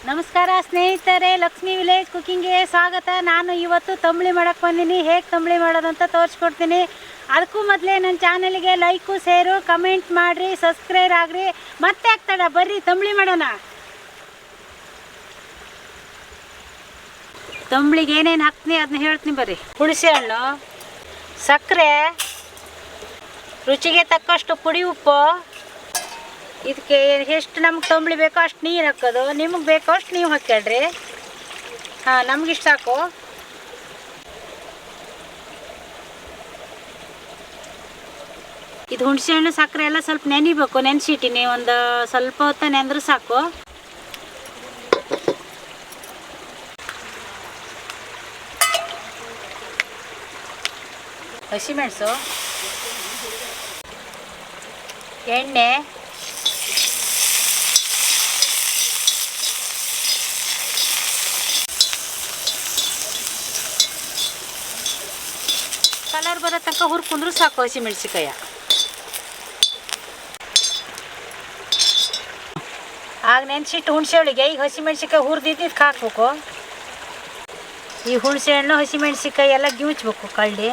ನಮಸ್ಕಾರ ಸ್ನೇಹಿತರೆ, ಲಕ್ಷ್ಮಿ ವಿಲೇಜ್ ಕುಕಿಂಗ್ಗೆ ಸ್ವಾಗತ. ನಾನು ಇವತ್ತು ತಂಬಳಿ ಮಾಡೋಕ್ಕೆ ಬಂದೀನಿ. ಹೇಗೆ ತಂಬಳಿ ಮಾಡೋದಂತ ತೋರಿಸ್ಕೊಡ್ತೀನಿ. ಅದಕ್ಕೂ ಮೊದಲೇ ನನ್ನ ಚಾನಲ್ಗೆ ಲೈಕು, ಶೇರು, ಕಮೆಂಟ್ ಮಾಡಿರಿ, ಸಬ್ಸ್ಕ್ರೈಬ್ ಆಗ್ರಿ. ಮತ್ತೆ ಆಗ್ತಾಡ, ಬರ್ರಿ ತಂಬಳಿ ಮಾಡೋಣ. ತಂಬಳಿಗೆ ಏನೇನು ಹಾಕ್ತೀನಿ ಅದನ್ನ ಹೇಳ್ತೀನಿ ಬರ್ರಿ. ಹುಣಸೆ ಹಣ್ಣು, ಸಕ್ಕರೆ, ರುಚಿಗೆ ತಕ್ಕಷ್ಟು ಪುಡಿ ಉಪ್ಪು, ಇದಕ್ಕೆ ಎಷ್ಟು ನಮ್ಗೆ ತಂಬಳಿ ಬೇಕೋ ಅಷ್ಟು ನೀರು ಹಾಕೋದು. ನಿಮಗೆ ಬೇಕೋ ಅಷ್ಟು ನೀವು ಹಾಕ್ಕೊಳ್ರಿ. ಹಾಂ, ನಮಗಿಷ್ಟು ಸಾಕು. ಇದು ಹುಣಸೆ ಹಣ್ಣು ಸಕ್ಕರೆ ಎಲ್ಲ ಸ್ವಲ್ಪ ನೆನಿಬೇಕು. ನೆನೆಸಿಟ್ಟಿನಿ, ಒಂದು ಸ್ವಲ್ಪ ಹೊತ್ತು ನೆಂದ್ರೆ ಸಾಕು. ಹಸಿಮೆಣಸು, ಎಣ್ಣೆ, ಕಲರ್ ಬರೋ ತನಕ ಹುರ್ಕೊಂಡ್ರು ಸಾಕು. ಹಸಿಮೆಣಸಿಕಾಯ ಆಗ ನೆನೆಸಿಟ್ಟು ಹುಣಸೆ ಒಳಗೆ ಈಗ ಹಸಿಮೆಣ್ಸಿಕಾಯಿ ಹುರಿದಿದ್ದು ಇದಕ್ಕೆ ಹಾಕ್ಬೇಕು. ಈ ಹುಣಸೆ ಹಣ್ಣು ಹಸಿಮೆಣ್ಸಿಕಾಯಿ ಎಲ್ಲ ಗಿವುಚ್ಬೇಕು ಕಳ್ಳಿ.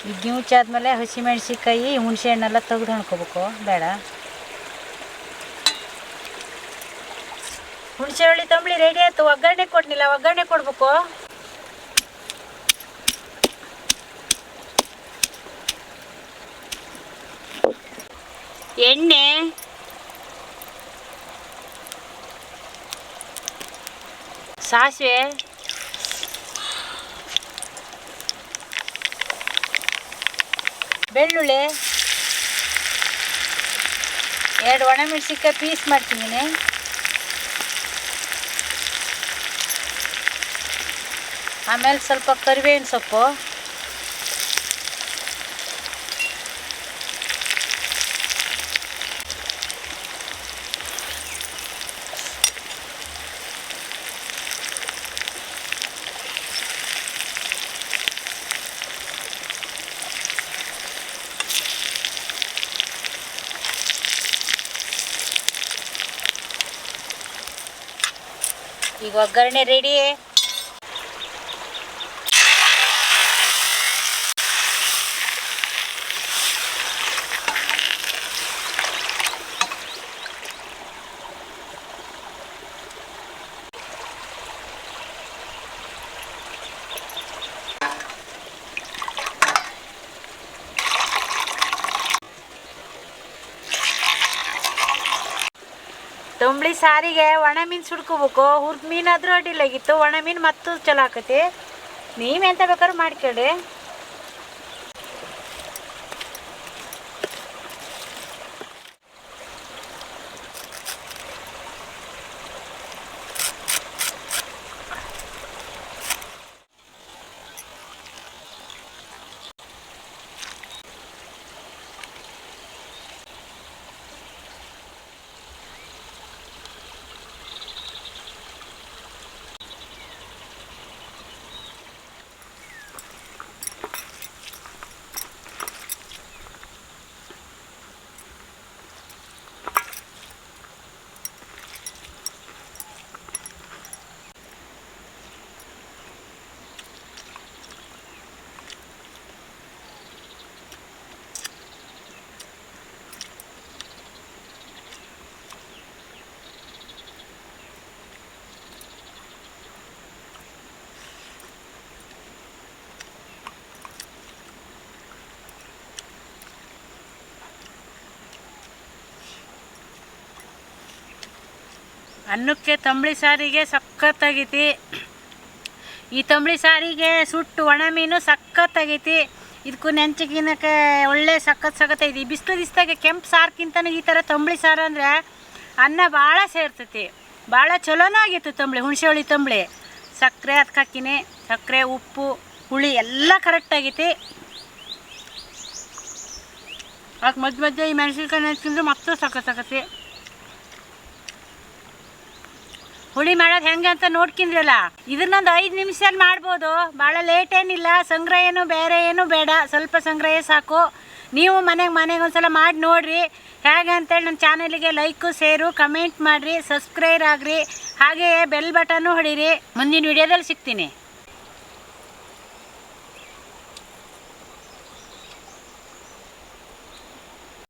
ಈ ಗಿವುಚಾದ್ಮೇಲೆ ಹಸಿಮೆಣ್ಸಿಕಾಯಿ ಹುಣಸೆ ಹಣ್ಣೆಲ್ಲ ತೆಗೆದು ಹಣ್ಕೋಬೇಕು. ಬೇಡ, ಹುಣಸೆ ಹುಳಿ ತಂಬಳಿ ರೆಡಿ ಆಯ್ತು. ಒಗ್ಗರಣೆ ಕೊಡ್ನಿಲ್ಲ, ಒಗ್ಗರಣೆ ಕೊಡ್ಬೇಕು. ಎಣ್ಣೆ, ಸಾಸಿವೆ, ಬೆಳ್ಳುಳ್ಳಿ, 2 ಒಣಮೆಣಸಿನ್ಕಾಯಿ ಪೀಸ್ ಮಾಡ್ತೀನಿ. ಆಮೇಲೆ ಸ್ವಲ್ಪ ಕರಿಬೇವಿನ ಸೊಪ್ಪು, ಈಗ ಒಗ್ಗರಣೆ ರೆಡಿ. ತಂಬಳಿ ಸಾರಿಗೆ ಒಣ ಮೀನು ಸುಡ್ಕೋಬೇಕು. ಹುರ್ದು ಮೀನಾದರೂ ಅಡ್ಡಿಲಾಗಿತ್ತು, ಒಣ ಮೀನು ಮತ್ತು ಚಲೋ ಆಕತಿ. ನೀವೆಂತ ಬೇಕಾದ್ರೂ ಮಾಡ್ಕೊಳ್ಳಿ. ಅನ್ನಕ್ಕೆ ತಂಬಳಿ ಸಾರಿಗೆ ಸಖತ್ತಾಗೈತಿ. ಈ ತಂಬಳಿ ಸಾರಿಗೆ ಸುಟ್ಟು ಒಣ ಮೀನು ಸಖತ್ತಾಗೈತಿ. ಇದಕ್ಕೂ ನೆಂಚಿಗಿನಕ್ಕೆ ಒಳ್ಳೆ ಸಖತ್ತೈತಿ. ಬಿಸಿಲು ದಿಸ್ದಾಗೆ ಕೆಂಪು ಸಾರ್ಕಿಂತನೂ ಈ ಥರ ತಂಬಳಿ ಸಾರು ಅಂದರೆ ಅನ್ನ ಭಾಳ ಸೇರ್ತೈತಿ. ಭಾಳ ಚಲೋನೂ ಆಗಿತ್ತು ತಂಬಳಿ, ಹುಣಸೆ ಹುಳಿ ತಂಬಳಿ. ಸಕ್ಕರೆ ಅದಕ್ಕೆ ಹಾಕಿನಿ, ಸಕ್ಕರೆ ಉಪ್ಪು ಹುಳಿ ಎಲ್ಲ ಕರೆಕ್ಟಾಗೈತಿ. ಅದಕ್ಕೆ ಮಧ್ಯ ಮಧ್ಯೆ ಈ ಮೆಣಸಿನ್ಕಾಯಿ ನೆನೆಸ್ಕೊಂಡ್ರೆ ಮತ್ತೆ ಸಖತ್ತಾಗತ್ತೆ. ಹುಳಿ ಮಾಡೋದು ಹೆಂಗೆ ಅಂತ ನೋಡ್ಕೊಂಡ್ರಲ್ಲ, ಇದನ್ನೊಂದು 5 ನಿಮಿಷದಲ್ಲಿ ಮಾಡ್ಬೋದು. ಭಾಳ ಲೇಟ್ ಏನಿಲ್ಲ. ಸಂಗ್ರಹ ಏನು ಬೇರೆ ಏನು ಬೇಡ, ಸ್ವಲ್ಪ ಸಂಗ್ರಹ ಸಾಕು. ನೀವು ಮನೆಗೆ ಒಂದ್ಸಲ ಮಾಡಿ ನೋಡಿರಿ ಹೇಗೆ ಅಂತೇಳಿ. ನನ್ನ ಚಾನಲಿಗೆ ಲೈಕು ಶೇರು ಕಮೆಂಟ್ ಮಾಡಿರಿ, ಸಬ್ಸ್ಕ್ರೈಬ್ ಆಗಿರಿ, ಹಾಗೆಯೇ ಬೆಲ್ ಬಟನ್ನು ಹೊಡೀರಿ. ಮುಂದಿನ ವಿಡಿಯೋದಲ್ಲಿ ಸಿಗ್ತೀನಿ.